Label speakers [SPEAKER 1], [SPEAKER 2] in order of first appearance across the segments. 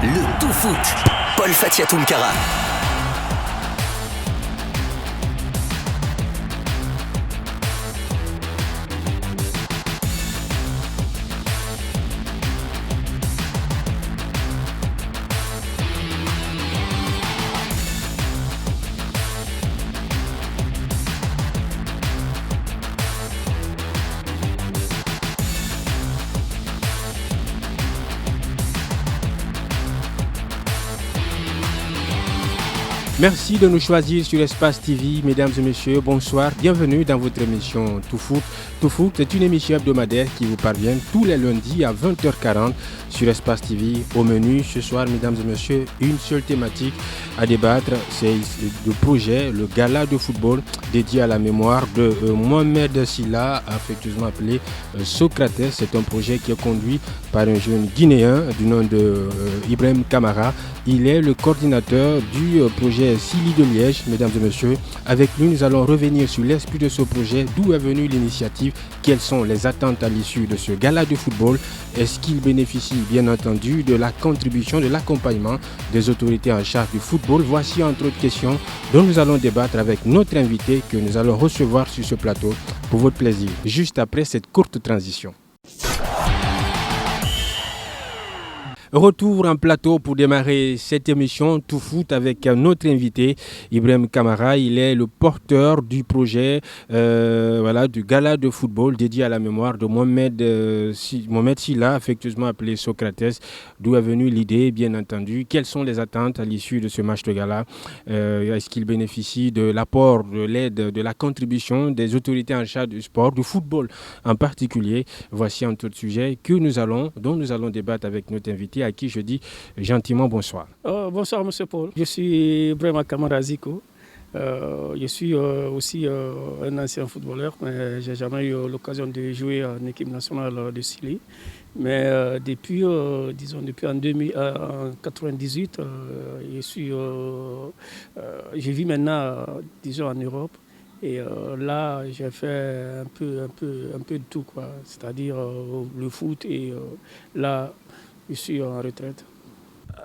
[SPEAKER 1] Le tout foot. Paul Fatia Tounkara.
[SPEAKER 2] Merci de nous choisir sur Espace TV, mesdames et messieurs, bonsoir, bienvenue dans votre émission Tout Foot. Tout Foot est une émission hebdomadaire qui vous parvient tous les lundis à 20h40 sur Espace TV. Au menu, ce soir, mesdames et messieurs, une seule thématique à débattre, c'est le projet, le gala de football dédié à la mémoire de Mohamed Sylla, affectueusement appelé Socrates. C'est un projet qui est conduit par un jeune Guinéen du nom de Ibrahim Kamara. Il est le coordinateur du projet Sylla de Liège, mesdames et messieurs. Avec lui, nous allons revenir sur l'esprit de ce projet, d'où est venue l'initiative, quelles sont les attentes à l'issue de ce gala de football. Est-ce qu'il bénéficie bien entendu de la contribution, de l'accompagnement des autorités en charge du football? Voici entre autres questions dont nous allons débattre avec notre invité que nous allons recevoir sur ce plateau pour votre plaisir, juste après cette courte transition. Retour en plateau pour démarrer cette émission Tout Foot avec notre invité Ibrahim Kamara. Il est le porteur du projet du gala de football dédié à la mémoire de Mohamed Sylla, affectueusement appelé Socrates. D'où est venue l'idée, bien entendu? Quelles sont les attentes à l'issue de ce match de gala? Est-ce qu'il bénéficie de l'apport, de l'aide, de la contribution des autorités en charge du sport, du football en particulier? Voici un autre sujet dont nous allons débattre avec notre invité, à qui je dis gentiment bonsoir.
[SPEAKER 3] Bonsoir M. Paul, je suis Ibrahim Kamara Ziko. Je suis aussi un ancien footballeur, mais je n'ai jamais eu l'occasion de jouer en équipe nationale de Sylla. Mais depuis en 1998, je vis maintenant en Europe. Et là, j'ai fait un peu de tout, quoi. C'est-à-dire le foot et là, je suis en retraite.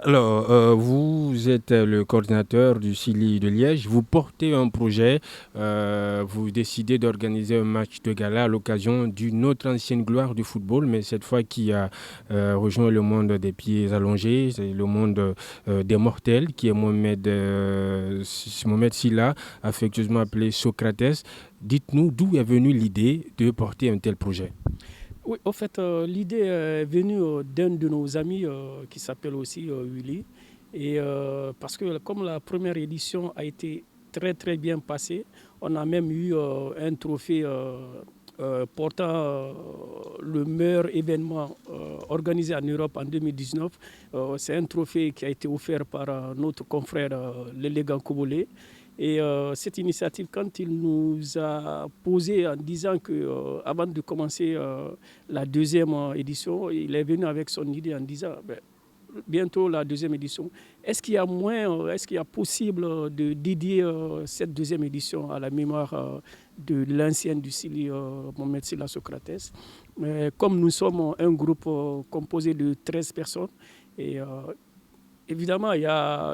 [SPEAKER 2] Alors, vous êtes le coordinateur du Sylla de Liège. Vous portez un projet. Vous décidez d'organiser un match de gala à l'occasion d'une autre ancienne gloire du football, mais cette fois qui a rejoint le monde des pieds allongés, c'est le monde des mortels, qui est Mohamed Sylla, affectueusement appelé Socrates. Dites-nous d'où est venue l'idée de porter un tel projet.
[SPEAKER 3] Oui, en fait, l'idée est venue d'un de nos amis qui s'appelle aussi Willy. Et parce que comme la première édition a été très très bien passée, on a même eu un trophée portant le meilleur événement organisé en Europe en 2019. C'est un trophée qui a été offert par notre confrère l'élégant Kobolé. Et cette initiative, quand il nous a posé en disant qu'avant de commencer la deuxième édition, il est venu avec son idée en disant bientôt la deuxième édition. Est-ce qu'il y a possible de dédier cette deuxième édition à la mémoire de l'ancienne du Sylla, Mohamed Sylla Socrates? Mais comme nous sommes un groupe composé de 13 personnes, et évidemment, il y a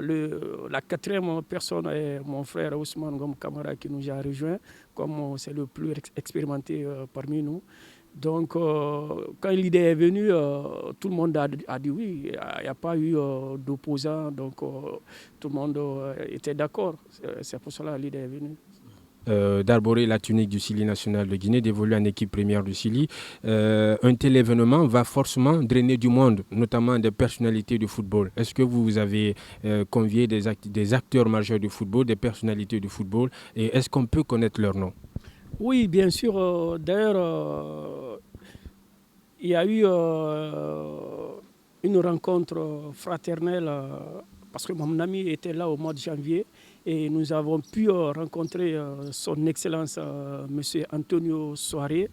[SPEAKER 3] la quatrième personne est mon frère Ousmane Ngom Kamara qui nous a rejoint, comme c'est le plus expérimenté parmi nous. Donc, quand l'idée est venue, tout le monde a dit oui. Il n'y a pas eu d'opposants, donc tout le monde était d'accord. C'est pour cela que l'idée est venue.
[SPEAKER 2] D'arborer la tunique du Sylla national de Guinée, d'évoluer en équipe première du Sylla. Un tel événement va forcément drainer du monde, notamment des personnalités du football. Est-ce que vous avez convié des acteurs majeurs du football, des personnalités du football, et est-ce qu'on peut connaître leur nom?
[SPEAKER 3] Oui, bien sûr. D'ailleurs, il y a eu une rencontre fraternelle parce que mon ami était là au mois de janvier. Et nous avons pu rencontrer son Excellence M. Antonio Soare,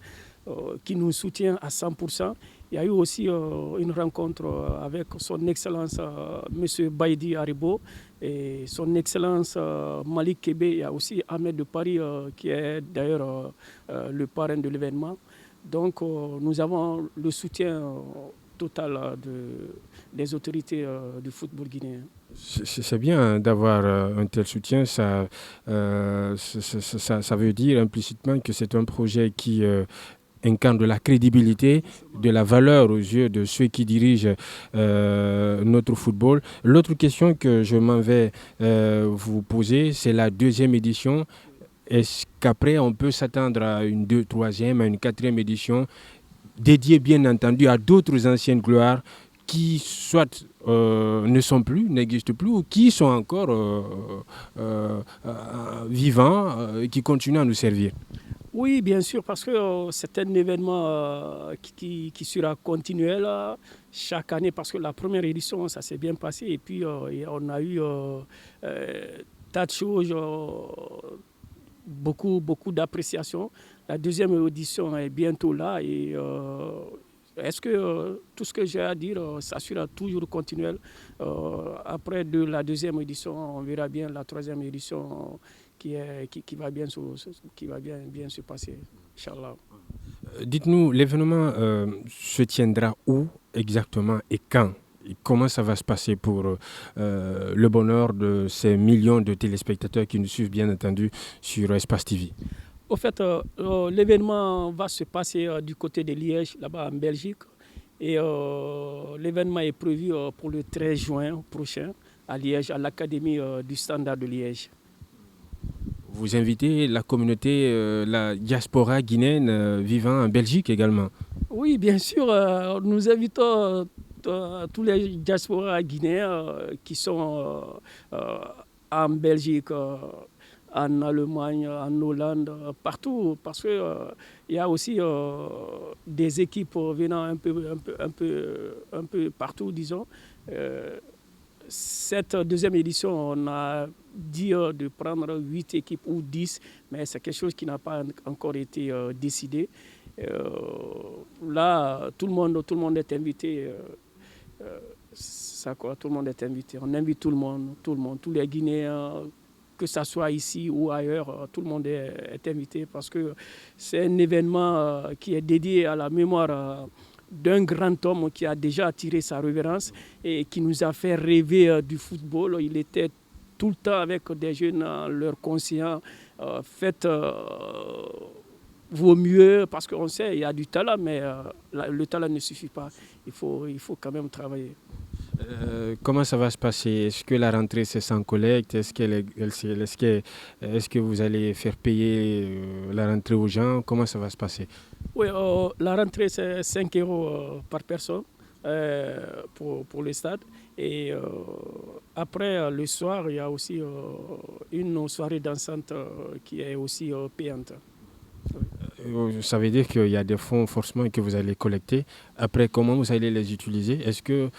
[SPEAKER 3] qui nous soutient à 100%. Il y a eu aussi une rencontre avec son Excellence M. Baïdi Haribo et son Excellence Malik Kébé. Il y a aussi Ahmed de Paris qui est d'ailleurs le parrain de l'événement. Donc nous avons le soutien total des autorités du football guinéen.
[SPEAKER 2] C'est bien d'avoir un tel soutien. Ça veut dire implicitement que c'est un projet qui incarne de la crédibilité, de la valeur aux yeux de ceux qui dirigent notre football. L'autre question que je m'en vais vous poser, c'est la deuxième édition. Est-ce qu'après, on peut s'attendre à une troisième, à une quatrième édition, dédiée bien entendu à d'autres anciennes gloires qui soit ne sont plus, n'existent plus, ou qui sont encore vivants et qui continuent à nous servir?
[SPEAKER 3] Oui, bien sûr, parce que c'est un événement qui sera continuel chaque année, parce que la première édition, ça s'est bien passé, et puis et on a eu tas de choses, beaucoup d'appréciation. La deuxième édition est bientôt là, et est-ce que tout ce que j'ai à dire, ça sera toujours continuel. Après la deuxième édition, on verra bien la troisième édition qui va bien se passer, Inch'Allah.
[SPEAKER 2] Dites-nous, l'événement se tiendra où exactement et quand? Et comment ça va se passer pour le bonheur de ces millions de téléspectateurs qui nous suivent bien entendu sur Espace TV?
[SPEAKER 3] Au fait, l'événement va se passer du côté de Liège, là-bas en Belgique. Et l'événement est prévu pour le 13 juin prochain à Liège, à l'Académie du Standard de Liège.
[SPEAKER 2] Vous invitez la communauté, la diaspora guinéenne vivant en Belgique également? Oui,
[SPEAKER 3] bien sûr. Nous invitons tous les diasporas guinéens qui sont en Belgique, en Allemagne, en Hollande, partout, parce qu'il y a aussi des équipes venant un peu partout, disons. Cette deuxième édition, on a dit de prendre 8 équipes ou 10, mais c'est quelque chose qui n'a pas encore été décidé. Là, tout le monde est invité. Tout le monde est invité. On invite tout le monde, tous les Guinéens, que ce soit ici ou ailleurs, tout le monde est invité parce que c'est un événement qui est dédié à la mémoire d'un grand homme qui a déjà attiré sa révérence et qui nous a fait rêver du football. Il était tout le temps avec des jeunes, leur conseillant, faites vaut mieux, parce qu'on sait, il y a du talent, mais le talent ne suffit pas. Il faut quand même travailler.
[SPEAKER 2] Comment ça va se passer? Est-ce que la rentrée c'est sans collecte? Est-ce que vous allez faire payer la rentrée aux gens? Comment ça va se passer?
[SPEAKER 3] Oui, la rentrée c'est 5 € par personne pour le stade. Et après, le soir, il y a aussi une soirée dansante qui est aussi payante.
[SPEAKER 2] Ça veut dire qu'il y a des fonds forcément que vous allez collecter. Après, comment vous allez les utiliser? Est-ce que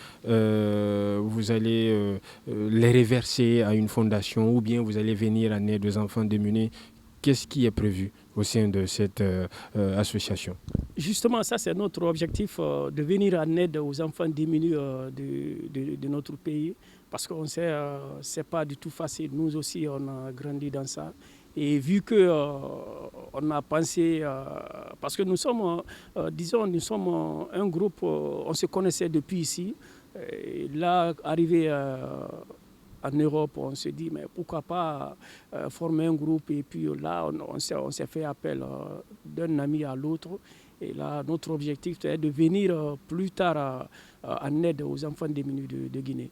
[SPEAKER 2] vous allez les reverser à une fondation ou bien vous allez venir en aide aux enfants démunis? Qu'est-ce qui est prévu au sein de cette association?
[SPEAKER 3] Justement, ça c'est notre objectif, de venir en aide aux enfants démunis de notre pays. Parce qu'on sait, c'est pas du tout facile. Nous aussi, on a grandi dans ça. Et vu qu'on a pensé, parce que nous sommes, nous sommes un groupe, on se connaissait depuis ici. Et là, arrivé en Europe, on se dit, mais pourquoi pas former un groupe? Et puis là, on s'est fait appel d'un ami à l'autre. Et là, notre objectif est de venir plus tard en aide aux enfants démunis de Guinée.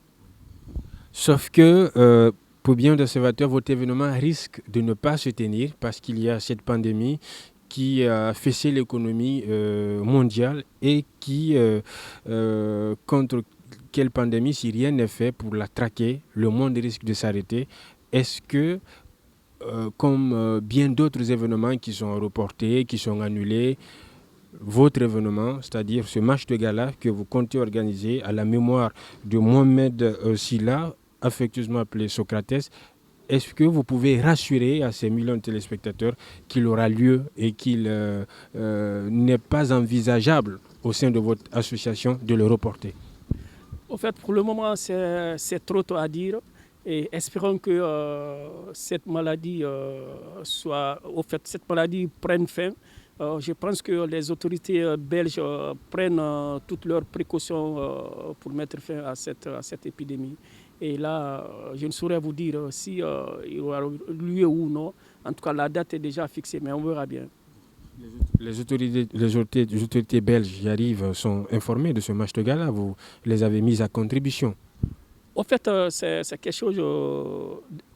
[SPEAKER 2] Sauf que, pour bien d'observateurs, votre événement risque de ne pas se tenir parce qu'il y a cette pandémie qui a fessé l'économie mondiale et qui, contre quelle pandémie, si rien n'est fait pour la traquer, le monde risque de s'arrêter. Est-ce que, comme bien d'autres événements qui sont reportés, qui sont annulés, votre événement, c'est-à-dire ce match de gala que vous comptez organiser à la mémoire de Mohamed Sylla, affectueusement appelé Socrates, est-ce que vous pouvez rassurer à ces millions de téléspectateurs qu'il aura lieu et qu'il n'est pas envisageable au sein de votre association de le reporter?
[SPEAKER 3] Au fait, pour le moment, c'est trop tôt à dire. Et espérons que cette maladie prenne fin Je pense que les autorités belges prennent toutes leurs précautions pour mettre fin à cette épidémie. Et là, je ne saurais vous dire si il y aura lieu ou non. En tout cas, la date est déjà fixée, mais on verra bien.
[SPEAKER 2] Les autorités belges y arrivent, sont informées de ce match de gala. Vous les avez mis à contribution.
[SPEAKER 3] En fait, c'est quelque chose,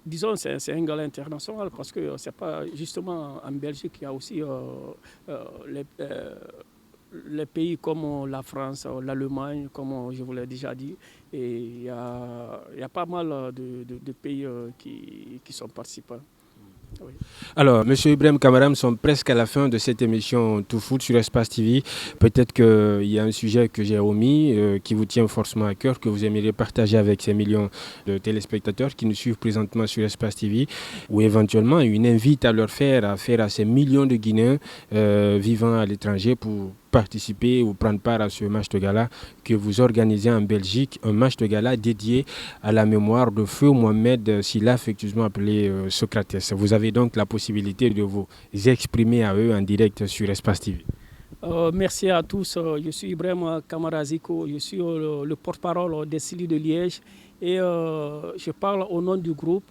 [SPEAKER 3] disons, c'est un gala international parce que c'est pas justement en Belgique, il y a aussi les pays comme la France, l'Allemagne, comme je vous l'ai déjà dit. Et il y a pas mal de pays qui sont participants. Oui.
[SPEAKER 2] Alors, M. Ibrahim Kamara, nous sommes presque à la fin de cette émission Tout Foot sur Espace TV. Peut-être qu'il y a un sujet que j'ai omis, qui vous tient forcément à cœur, que vous aimeriez partager avec ces millions de téléspectateurs qui nous suivent présentement sur Espace TV, ou éventuellement une invite à leur faire à ces millions de Guinéens vivant à l'étranger pour participer ou prendre part à ce match de gala que vous organisez en Belgique, un match de gala dédié à la mémoire de feu Mohamed Sylla, effectivement appelé Socrates. Vous avez donc la possibilité de vous exprimer à eux en direct sur Espace TV.
[SPEAKER 3] Merci à tous. Je suis Ibrahim Kamara Ziko, je suis le porte-parole des Scilly de Liège et je parle au nom du groupe.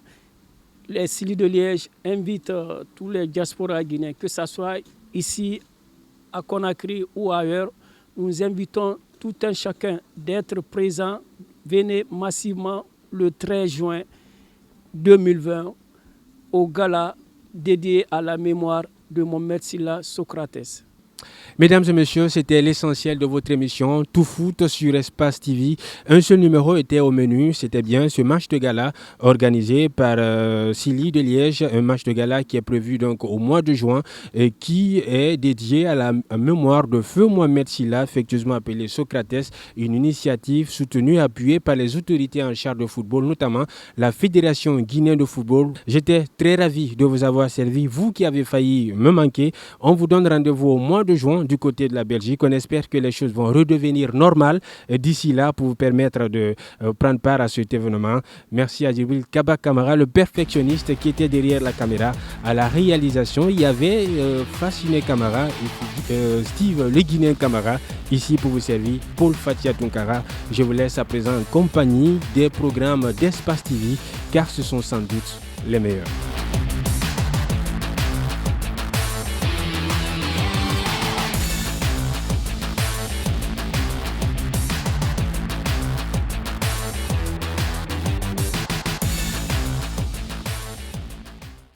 [SPEAKER 3] Les Scilly de Liège invitent tous les diasporas guinéens, que ce soit ici à Conakry ou ailleurs. Nous invitons tout un chacun d'être présent. Venez massivement le 13 juin 2020 au gala dédié à la mémoire de Mohamed Sylla Socrates.
[SPEAKER 2] Mesdames et messieurs, c'était l'essentiel de votre émission Tout Foot sur Espace TV. Un seul numéro était au menu, c'était bien ce match de gala organisé par Scilly de Liège, un match de gala qui est prévu donc au mois de juin et qui est dédié à la mémoire de feu Mohamed Sylla, affectueusement appelé Socrates, une initiative soutenue et appuyée par les autorités en charge de football, notamment la Fédération guinéenne de football. J'étais très ravi de vous avoir servi, vous qui avez failli me manquer. On vous donne rendez-vous au mois de juin du côté de la Belgique. On espère que les choses vont redevenir normales d'ici là pour vous permettre de prendre part à cet événement. Merci à Djibril Kaba Kamara, le perfectionniste qui était derrière la caméra. À la réalisation, il y avait Fasciné Kamara, Steve le Guinéen Kamara, ici pour vous servir, Paul Fatia Tunkara. Je vous laisse à présent en compagnie des programmes d'Espace TV, car ce sont sans doute les meilleurs.